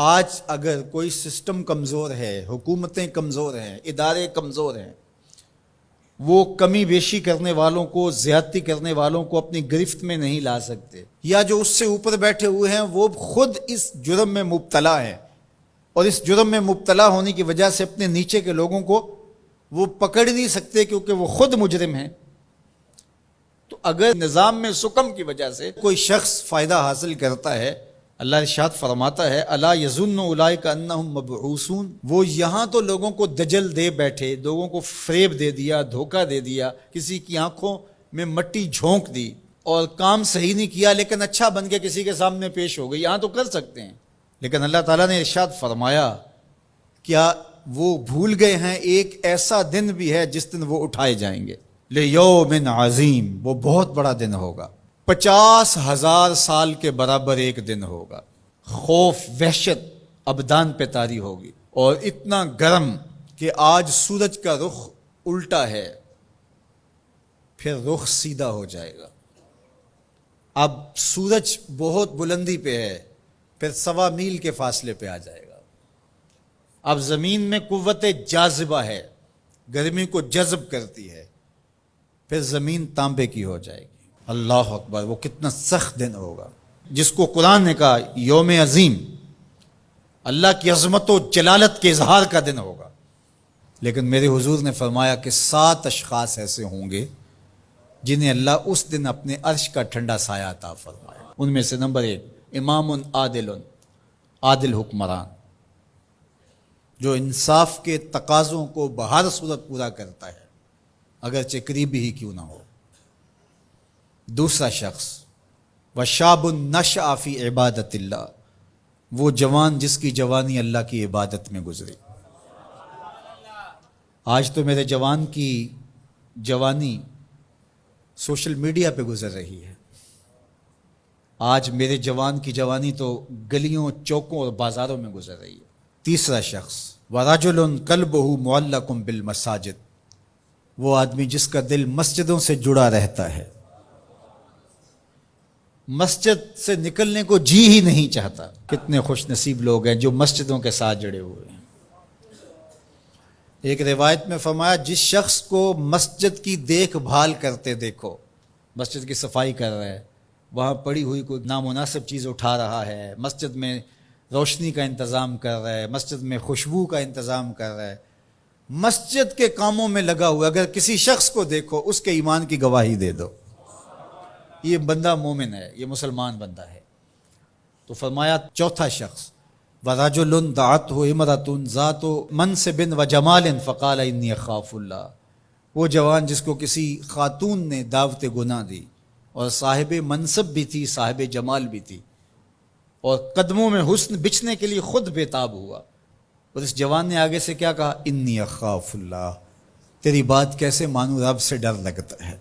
آج اگر کوئی سسٹم کمزور ہے، حکومتیں کمزور ہیں، ادارے کمزور ہیں، وہ کمی بیشی کرنے والوں کو، زیادتی کرنے والوں کو اپنی گرفت میں نہیں لا سکتے، یا جو اس سے اوپر بیٹھے ہوئے ہیں وہ خود اس جرم میں مبتلا ہیں، اور اس جرم میں مبتلا ہونے کی وجہ سے اپنے نیچے کے لوگوں کو وہ پکڑ نہیں سکتے کیونکہ وہ خود مجرم ہیں۔ تو اگر نظام میں سکم کی وجہ سے کوئی شخص فائدہ حاصل کرتا ہے، اللہ ارشاد فرماتا ہے الا یظن اولئک انہم مبعوثون، وہ یہاں تو لوگوں کو دجل دے بیٹھے، لوگوں کو فریب دے دیا، دھوکہ دے دیا، کسی کی آنکھوں میں مٹی جھونک دی اور کام صحیح نہیں کیا لیکن اچھا بن کے کسی کے سامنے پیش ہو گئی، یہاں تو کر سکتے ہیں، لیکن اللہ تعالیٰ نے ارشاد فرمایا کیا وہ بھول گئے ہیں ایک ایسا دن بھی ہے جس دن وہ اٹھائے جائیں گے، لیوم عظیم، وہ بہت بڑا دن ہوگا، 50,000 سال کے برابر ایک دن ہوگا، خوف وحشت ابدان پہ طاری ہوگی، اور اتنا گرم کہ آج سورج کا رخ الٹا ہے، پھر رخ سیدھا ہو جائے گا، اب سورج بہت بلندی پہ ہے، پھر 1.25 میل کے فاصلے پہ آ جائے گا، اب زمین میں قوت جاذبہ ہے، گرمی کو جذب کرتی ہے، پھر زمین تانبے کی ہو جائے گی۔ اللہ اکبر، وہ کتنا سخت دن ہوگا جس کو قرآن نے کہا یوم عظیم، اللہ کی عظمت و جلالت کے اظہار کا دن ہوگا، لیکن میرے حضور نے فرمایا کہ 7 اشخاص ایسے ہوں گے جنہیں اللہ اس دن اپنے عرش کا ٹھنڈا سایہ عطا فرمائے۔ ان میں سے نمبر 1 امام عادل، عادل حکمران جو انصاف کے تقاضوں کو بہر صورت پورا کرتا ہے اگرچہ قریبی ہی کیوں نہ ہو۔ دوسرا شخص وشاب نشأ فی عبادت اللہ، وہ جوان جس کی جوانی اللہ کی عبادت میں گزری۔ آج تو میرے جوان کی جوانی سوشل میڈیا پہ گزر رہی ہے، آج میرے جوان کی جوانی تو گلیوں چوکوں اور بازاروں میں گزر رہی ہے۔ تیسرا شخص ورجل قلبہ معلق بالمساجد، وہ آدمی جس کا دل مسجدوں سے جڑا رہتا ہے، مسجد سے نکلنے کو جی ہی نہیں چاہتا۔ کتنے خوش نصیب لوگ ہیں جو مسجدوں کے ساتھ جڑے ہوئے ہیں۔ ایک روایت میں فرمایا جس شخص کو مسجد کی دیکھ بھال کرتے دیکھو، مسجد کی صفائی کر رہا ہے، وہاں پڑی ہوئی کوئی نامناسب چیز اٹھا رہا ہے، مسجد میں روشنی کا انتظام کر رہا ہے، مسجد میں خوشبو کا انتظام کر رہا ہے، مسجد کے کاموں میں لگا ہوا، اگر کسی شخص کو دیکھو اس کے ایمان کی گواہی دے دو، یہ بندہ مومن ہے، یہ مسلمان بندہ ہے۔ تو فرمایا چوتھا شخص وَرَجُلٌ دَعَتْهُ امْرَأَةٌ ذَاتُ مَنْصِبٍ وَجَمَالٍ فَقَالَ إِنِّي أَخَافُ اللَّهَ، وہ جوان جس کو کسی خاتون نے دعوت گناہ دی اور صاحب منصب بھی تھی، صاحب جمال بھی تھی، اور قدموں میں حسن بچھنے کے لیے خود بےتاب ہوا، اور اس جوان نے آگے سے کیا کہا انی اخاف اللہ، تیری بات کیسے مانوں، رب سے ڈر لگتا ہے۔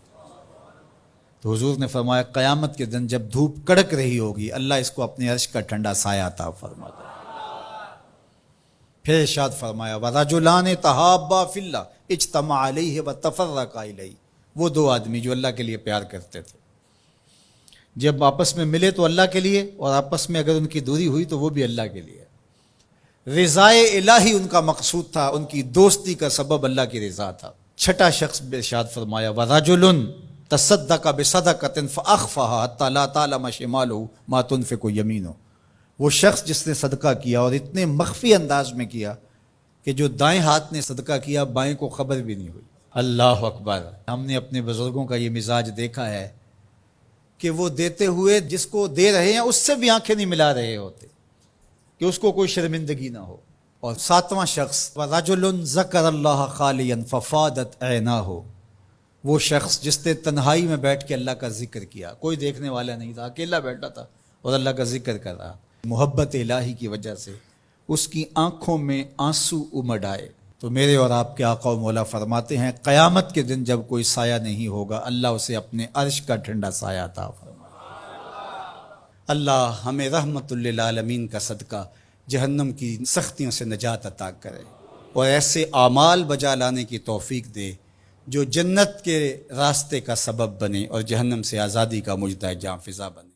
تو حضور نے فرمایا قیامت کے دن جب دھوپ کڑک رہی ہوگی اللہ اس کو اپنے عرش کا ٹھنڈا سایہ عطا فرماتا ہے۔ پھر ارشاد فرمایا وَرَجُلَانِ تَحَابَّا فِي اللَّهِ اجْتَمَعَا عَلَيْهِ وَتَفَرَّقَا إِلَيْهِ، وہ 2 آدمی جو اللہ کے لیے پیار کرتے تھے، جب آپس میں ملے تو اللہ کے لیے، اور آپس میں اگر ان کی دوری ہوئی تو وہ بھی اللہ کے لیے، رضائے الہی ان کا مقصود تھا، ان کی دوستی کا سبب اللہ کی رضا تھا۔ چھٹا شخص ارشاد فرمایا وَرَجُلٌ تَصَدَّقَ بِصَدَقَةٍ فَأَخْفَاهَا حَتَّى لَا تَعْلَمَ شِمَالُهُ مَا تُنْفِقُ يَمِينُهُ، وہ شخص جس نے صدقہ کیا اور اتنے مخفی انداز میں کیا کہ جو دائیں ہاتھ نے صدقہ کیا بائیں کو خبر بھی نہیں ہوئی۔ اللہ اکبر، ہم نے اپنے بزرگوں کا یہ مزاج دیکھا ہے کہ وہ دیتے ہوئے جس کو دے رہے ہیں اس سے بھی آنکھیں نہیں ملا رہے ہوتے کہ اس کو کوئی شرمندگی نہ ہو۔ اور 7واں شخص وَرَجُلٌ ذَكَرَ اللَّهَ خَالِيًا فَفَاضَتْ عَيْنَاهُ، وہ شخص جس نے تنہائی میں بیٹھ کے اللہ کا ذکر کیا، کوئی دیکھنے والا نہیں تھا، اکیلا بیٹھا تھا اور اللہ کا ذکر کر رہا، محبت الہی کی وجہ سے اس کی آنکھوں میں آنسو امڈ آئے۔ تو میرے اور آپ کے آقا و مولا فرماتے ہیں قیامت کے دن جب کوئی سایہ نہیں ہوگا اللہ اسے اپنے عرش کا ٹھنڈا سایہ عطا فرمائے۔ اللہ ہمیں رحمت للعالمین کا صدقہ جہنم کی سختیوں سے نجات عطا کرے اور ایسے اعمال بجا لانے کی توفیق دے جو جنت کے راستے کا سبب بنے اور جہنم سے آزادی کا مجدہ جاں فضا بنے۔